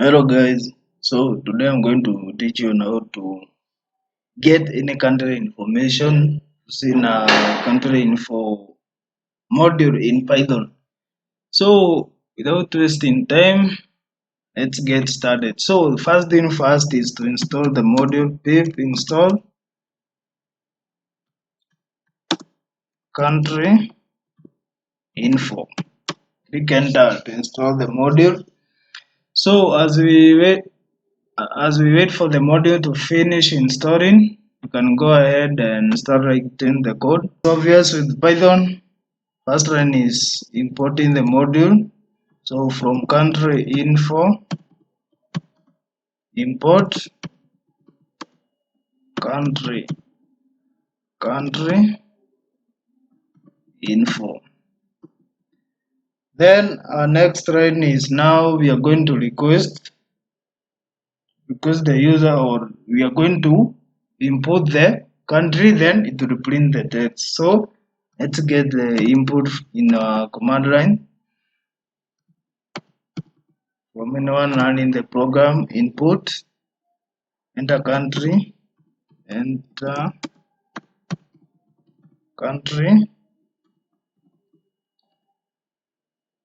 Hello guys, so today I'm going to teach you on how to get any country information using a country info module in Python. So without wasting time, let's get started. So first thing first is to install the module. Pip install country info. Click enter to install the module. So as we wait for the module to finish installing, you can go ahead and start writing the code. So obvious with Python, first line is importing the module. So from country info, import country country info. Then our next line is now we are going to request because the user, or we are going to import the country, then it will print the text. So let's get the input in our command line from anyone running the program. Input, enter country, enter country.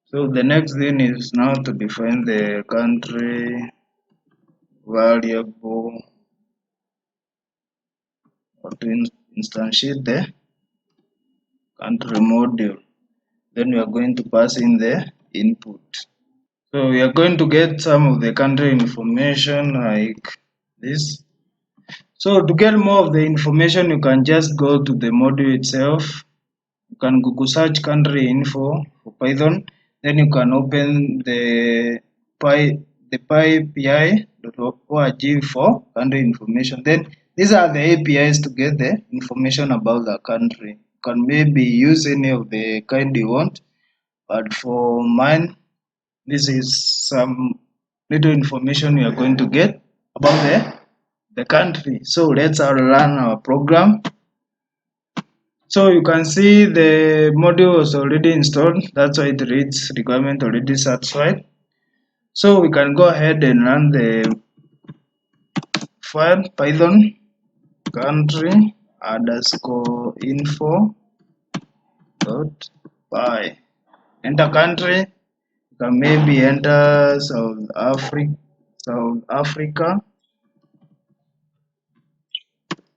So the next thing is now to define the country variable, or to instantiate the country module. Then we are going to pass in the input. So we are going to get some of the country information like this. So to get more of the information, you can just go to the module itself. You can Google search country info for Python. Then you can open the py.org for country information. Then these are the APIs to get the information about the country. You can maybe use any of the kind you want, but for mine, this is some little information we are going to get about the country. So let's run our program. So you can see the module was already installed. That's why it reads requirement already satisfied. So we can go ahead and run the file python country underscore info dot py. Enter country. You can maybe enter South Africa.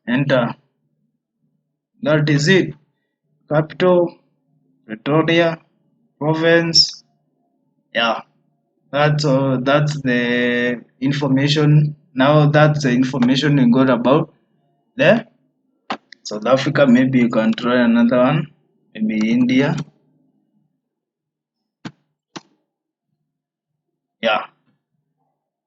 Enter. That is it. Capital, Pretoria, province. Yeah, that's the information. Now that's the information we got about there. South Africa. Maybe you can try another one. Maybe India. Yeah,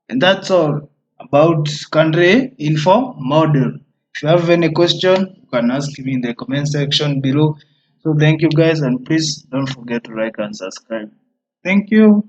and that's all about country info module. If you have any question, you can ask me in the comment section below. So thank you guys, and please don't forget to like and subscribe. Thank you.